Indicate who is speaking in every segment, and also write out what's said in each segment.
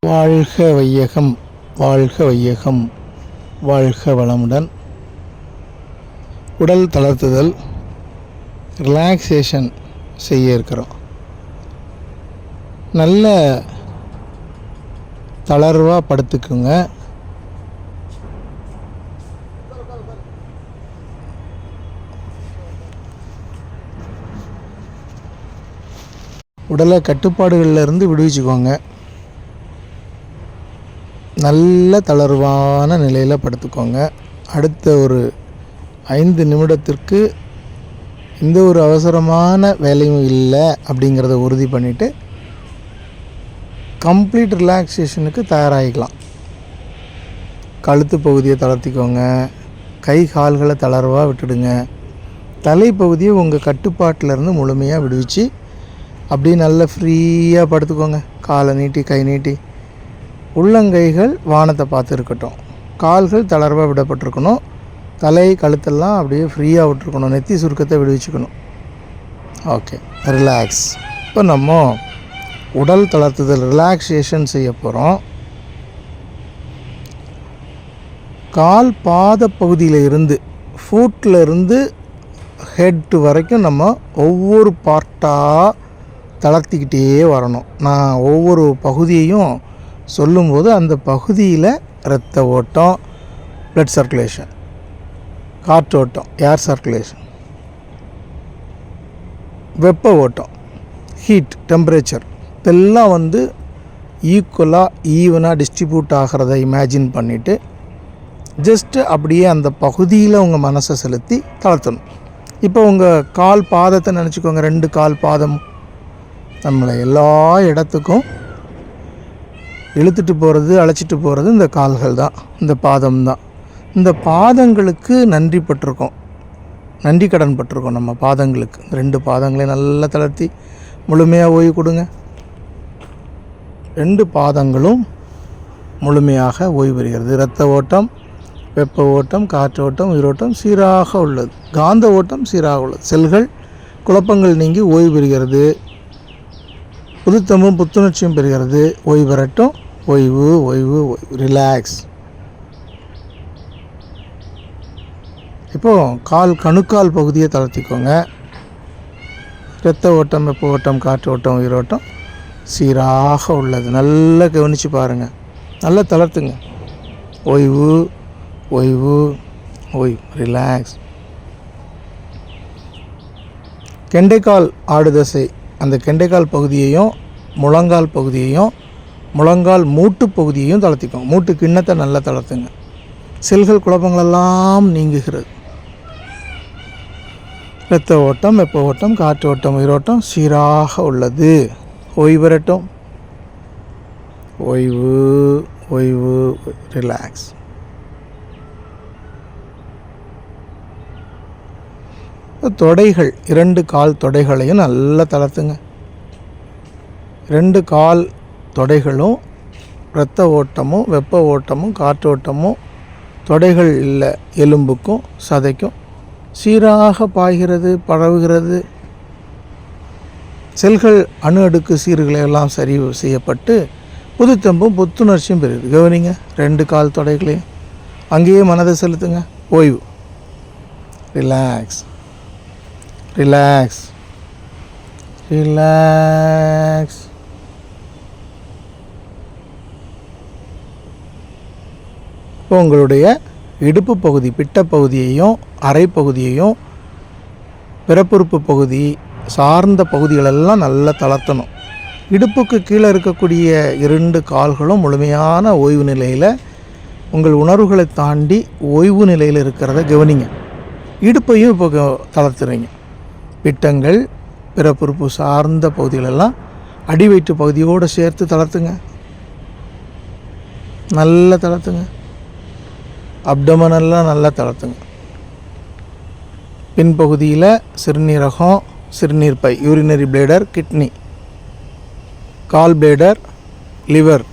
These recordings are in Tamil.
Speaker 1: வாழ்க வையகம், வாழ்க வையகம், வாழ்க வளமுடன். உடல் தளர்த்துதல், ரிலாக்ஸேஷன் செய்ய இருக்கிறோம். நல்ல தளர்வாக படுத்துக்குங்க. உடலை கட்டுப்பாடுகளிலிருந்து விடுவிச்சுக்கோங்க. நல்ல தளர்வான நிலையில் படுத்துக்கோங்க. அடுத்த ஒரு 5 நிமிடத்திற்கு எந்த ஒரு அவசரமான வேலையும் இல்லை அப்படிங்கிறத உறுதி பண்ணிவிட்டு கம்ப்ளீட் ரிலாக்ஸேஷனுக்கு தயாராகிக்கலாம். கழுத்து பகுதியை தளர்த்திக்கோங்க. கை கால்களை தளர்வாக விட்டுடுங்க. தலைப்பகுதியை உங்கள் கட்டுப்பாட்டிலேருந்து முழுமையாக விடுவிச்சு அப்படியே நல்லா ஃப்ரீயாக படுத்துக்கோங்க. காலை நீட்டி, கை நீட்டி, உள்ளங்கைகள் வானத்தை பார்த்து இருக்கட்டும். கால்கள் தளர்வாக விடப்பட்டிருக்கணும். தலை கழுத்தெல்லாம் அப்படியே ஃப்ரீயாக விட்டுருக்கணும். நெத்தி சுருக்கத்தை விடுவிச்சுக்கணும். Okay, relax. இப்போ நம்ம உடல் தளர்த்துதல், ரிலாக்ஸேஷன் செய்ய போகிறோம். கால் பாத பகுதியில் இருந்து, ஃபுட்டில் இருந்து ஹெட் வரைக்கும் நம்ம ஒவ்வொரு பார்ட்டாக தளர்த்திக்கிட்டே வரணும். நான் ஒவ்வொரு பகுதியையும் சொல்லும்போது அந்த பகுதியில் இரத்த ஓட்டம், பிளட் சர்க்குலேஷன், காற்றோட்டம், ஏர் சர்க்குலேஷன், வெப்ப ஓட்டம், ஹீட், டெம்பரேச்சர் இதெல்லாம் ஈக்குவலாக ஈவனாக டிஸ்ட்ரிபியூட் ஆகிறத இமேஜின் பண்ணிவிட்டு ஜஸ்ட்டு அப்படியே அந்த பகுதியில் உங்கள் மனசை செலுத்தி தளர்த்தணும். இப்போ உங்கள் கால் பாதத்தை நினச்சிக்கோங்க. 2 கால் பாதம் நம்மளை எல்லா இடத்துக்கும் இழுத்துட்டு போகிறது, அழைச்சிட்டு போகிறது இந்த கால்கள் தான், இந்த பாதம் தான். இந்த பாதங்களுக்கு நன்றி பட்டிருக்கோம், நன்றி கடன் பட்டிருக்கோம் நம்ம பாதங்களுக்கு. 2 பாதங்களையும் நல்லா தளர்த்தி முழுமையாக ஓய்வு கொடுங்க. 2 பாதங்களும் முழுமையாக ஓய்வு பெறுகிறது. இரத்த ஓட்டம், வெப்ப ஓட்டம், காற்றோட்டம், உயிரோட்டம் சீராக உள்ளது. காந்த ஓட்டம் சீராக உள்ளது. செல்கள் குழப்பங்கள் நீங்கி ஓய்வு பெறுகிறது. புதுத்தமும் புத்துணர்ச்சியும் பெறுகிறது. ஓய்வு பெறட்டும். ஓய்வு, ஓய்வு, ஓய்வு, ரிலாக்ஸ். இப்போது கால் கணுக்கால் பகுதியை தளர்த்திக்கோங்க. இரத்த ஓட்டம், வெப்ப ஓட்டம், காற்று ஓட்டம், உயிரோட்டம் சீராக உள்ளது. நல்லா கவனித்து பாருங்கள். நல்லா தளர்த்துங்க. ஓய்வு, ஓய்வு, ஓய்வு, ரிலாக்ஸ். கெண்டைக்கால் ஆடுதசை, அந்த கெண்டைக்கால் பகுதியையும் முழங்கால் பகுதியையும் முழங்கால் மூட்டு பகுதியையும் தளர்த்திக்கும். மூட்டு கிண்ணத்தை நல்லா தளர்த்துங்க. செல்கள் குழப்பங்களெல்லாம் நீங்குகிறது. இரத்த ஓட்டம், வெப்ப ஓட்டம், காற்று ஓட்டம், உயிரோட்டம் சீராக உள்ளது. ஓய்வு பெறட்டும். ஓய்வு, ஓய்வு, ரிலாக்ஸ். தொடைகள், 2 கால் தொடைகளையும் நல்லா தளர்த்துங்க. 2 கால் தொடைகளும் இரத்த ஓட்டமும், வெப்ப ஓட்டமும், காற்றோட்டமும் தொடைகள் இல்லை எலும்புக்கும் சதைக்கும் சீராக பாய்கிறது, பரவுகிறது. செல்கள் அணு அடுக்கு சீர்களை எல்லாம் சரி செய்யப்பட்டு புதுத்தம்பும் புத்துணர்ச்சியும் பெறுது. கவனிங்க, 2 கால் தொடைகளையும் அங்கேயே மனதை செலுத்துங்க. ஓய்வு, ரிலாக்ஸ், ரிலாக்ஸ், ரிலாக்ஸ். இப்போ உங்களுடைய இடுப்பு பகுதி, பிட்ட பகுதியையும் அரை பகுதியையும் பிறப்புறுப்பு பகுதி சார்ந்த பகுதிகளெல்லாம் நல்லா தளர்த்தணும். இடுப்புக்கு கீழே இருக்கக்கூடிய 2 கால்களும் முழுமையான ஓய்வு நிலையில், உங்கள் உணர்வுகளை தாண்டி ஓய்வு நிலையில் இருக்கிறத கவனிங்க. இடுப்பையும் இப்போ தளர்த்துறீங்க. பிட்டங்கள், பிறப்புறுப்பு சார்ந்த பகுதிகளெல்லாம் அடி வயிற்று பகுதியோடு சேர்த்து தளர்த்துங்க. நல்லா தளர்த்துங்க. அப்டமனெல்லாம் நல்லா தளர்த்துங்க. பின்பகுதியில் சிறுநீரகம், சிறுநீர் பை, urinary bladder, kidney, gall bladder, liver,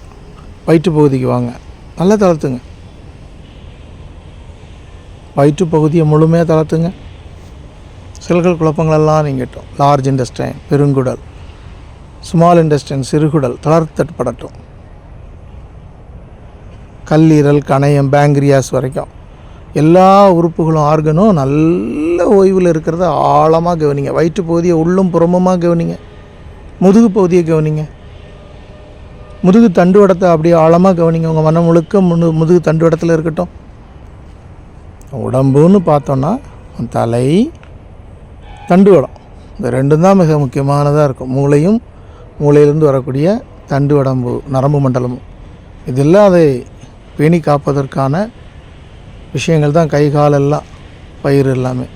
Speaker 1: வயிற்று பகுதிக்கு வாங்க. நல்லா தளர்த்துங்க. வயிற்று பகுதியை முழுமையாக தளர்த்துங்க. செல்கள் குழப்பங்களெல்லாம் நீங்கட்டும். லார்ஜ் இன்டெஸ்டைன், பெருங்குடல், ஸ்மால் இன்டெஸ்டைன், சிறுகுடல் தளர்த்தப்படட்டும். கல்லீரல், கணையம், பேங்க்ரியாஸ் வரைக்கும் எல்லா உறுப்புகளும் ஆர்கனும் நல்ல ஓய்வில் இருக்கிறத ஆழமாக கவனிங்க. வயிற்று பகுதியை உள்ளும் புறமுமாக கவனிங்க. முதுகு பகுதியை கவனிங்க. முதுகு தண்டுவடத்தை அப்படியே ஆழமாக கவனிங்க. உங்கள் மனம் முழுக்க முதுகு தண்டுவடத்தில் இருக்கட்டும். உடம்புன்னு பார்த்தோன்னா தலை, தண்டுவடம், இந்த ரெண்டும் தான் மிக முக்கியமானதாக இருக்கும். மூளையும் மூளையிலிருந்து வரக்கூடிய தண்டு உடம்பு நரம்பு மண்டலமும் இதெல்லாம் அதை பேணி காப்பதற்கான விஷயங்கள் தான். கை காலெல்லாம் பயிர் எல்லாமே.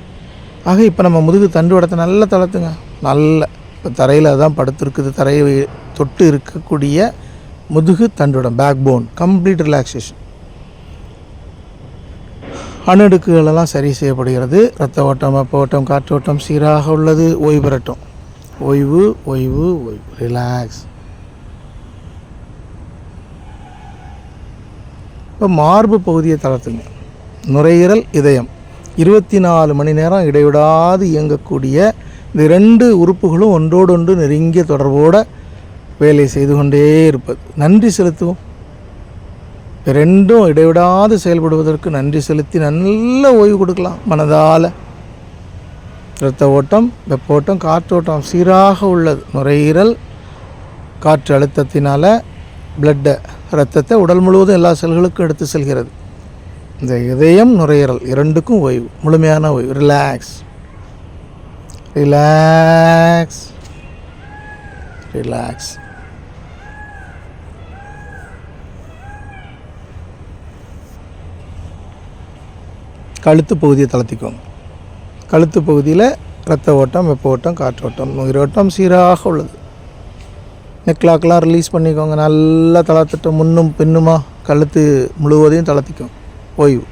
Speaker 1: ஆக இப்போ நம்ம முதுகு தண்டு வடத்தை நல்லா தளர்த்துங்க. நல்ல இப்போ தரையில் தான் படுத்துருக்குது. தரையை தொட்டு இருக்கக்கூடிய முதுகு தண்டுவடம், பேக் போன் கம்ப்ளீட் ரிலாக்ஸேஷன். அணுடுக்குகளெல்லாம் சரி செய்யப்படுகிறது. இரத்த ஓட்டம், வெப்ப ஓட்டம், காற்று ஓட்டம் சீராக உள்ளது. ஓய்வு பெறட்டும். ஓய்வு ஓய்வு ஓய்வு, ரிலாக்ஸ். இப்போ மார்பு பகுதியை தளர்த்துங்க. நுரையீரல், இதயம் 24 மணி நேரம் இடைவிடாது இயங்கக்கூடிய இந்த 2 உறுப்புகளும் ஒன்றோடொன்று நெருங்கிய தொடர்போடு வேலை செய்து கொண்டே இருப்பது. நன்றி செலுத்துவோம். ரெண்டும் இடைவிடாது செயல்படுவதற்கு நன்றி செலுத்தி நல்ல ஓய்வு கொடுக்கலாம். மனதால் இரத்த ஓட்டம், வெப்ப ஓட்டம், காற்றோட்டம் சீராக உள்ளது. நுரையீரல் காற்று அழுத்தத்தினால் பிளட்டை, இரத்தத்தை உடல் முழுவதும் எல்லா செல்களுக்கும் எடுத்து செல்கிறது. இந்த இதயம், நுரையீரல் இரண்டுக்கும் ஓய்வு, முழுமையான ஓய்வு. Relax relax relax. கழுத்து பகுதியை தளர்த்திக்கோங்க. கழுத்து பகுதியில் இரத்த ஓட்டம், வெப்ப ஓட்டம், காற்றோட்டம், உயிரோட்டம் சீராக உள்ளது. நெக்லாக்கெலாம் ரிலீஸ் பண்ணிக்கோங்க. நல்லா தளர்த்துட்டு முன்னும் பின்னுமா கழுத்து முழுவதையும் தளர்த்திக்கோங்க. ஓய்வு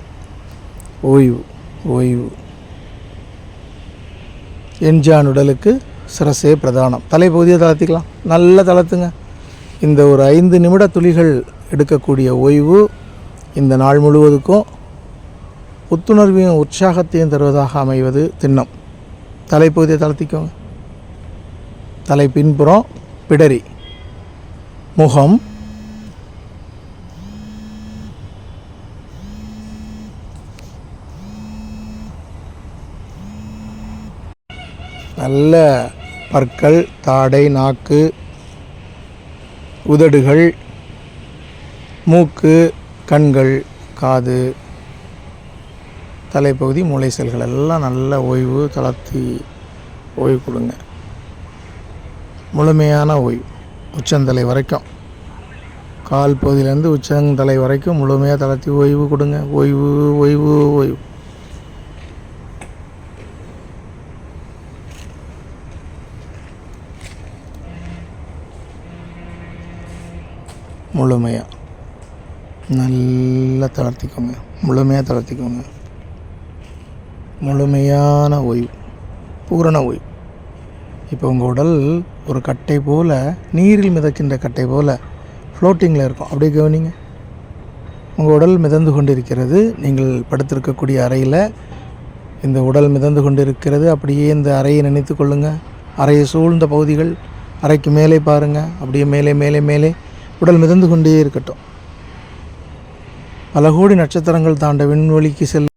Speaker 1: ஓய்வு ஓய்வு. என்ஜான் உடலுக்கு சிரசே பிரதானம். தலைப்பகுதியை தளர்த்திக்கலாம். நல்லா தளர்த்துங்க. இந்த ஒரு 5 நிமிட துளிகள் எடுக்கக்கூடிய ஓய்வு இந்த நாள் முழுவதுக்கும் புத்துணர்வையும் உற்சாகத்தையும் தருவதாக அமைவது திண்ணம். தலைப்பகுதியை தளர்த்திக்கோங்க. தலை பின்புறம், பிடரி, முகம், நல்ல பற்கள், தாடை, நாக்கு, உதடுகள், மூக்கு, கண்கள், காது, தலைப்பகுதி, மூளை செல்கள் எல்லாம் நல்ல ஓய்வு தளர்த்தி ஓய்வு கொடுங்க. முழுமையான ஓய்வு. உச்சந்தலை வரைக்கும், கால் பகுதியிலேருந்து உச்சந்தலை வரைக்கும் முழுமையாக தளர்த்தி ஓய்வு கொடுங்க. ஓய்வு ஓய்வு ஓய்வு. முழுமையாக நல்லா தளர்த்திக்கோங்க. முழுமையாக தளர்த்திக்கோங்க. முழுமையான ஓய்வு, பூரண ஓய்வு. இப்போ உங்கள் உடல் ஒரு கட்டை போல், நீரில் மிதக்கின்ற கட்டை போல் ஃப்ளோட்டிங்கில் இருக்கும். அப்படியே கவனிங்க. உங்கள் உடல் மிதந்து கொண்டிருக்கிறது. நீங்கள் படுத்திருக்கக்கூடிய அறையில் இந்த உடல் மிதந்து கொண்டிருக்கிறது. அப்படியே இந்த அறையை நினைத்து கொள்ளுங்கள். அறையை சூழ்ந்த பகுதிகள், அறைக்கு மேலே பாருங்கள். அப்படியே மேலே மேலே மேலே உடல் மிதந்து கொண்டே இருக்கட்டும். பல கோடி நட்சத்திரங்கள் தாண்ட விண்வெளிக்கு செல்ல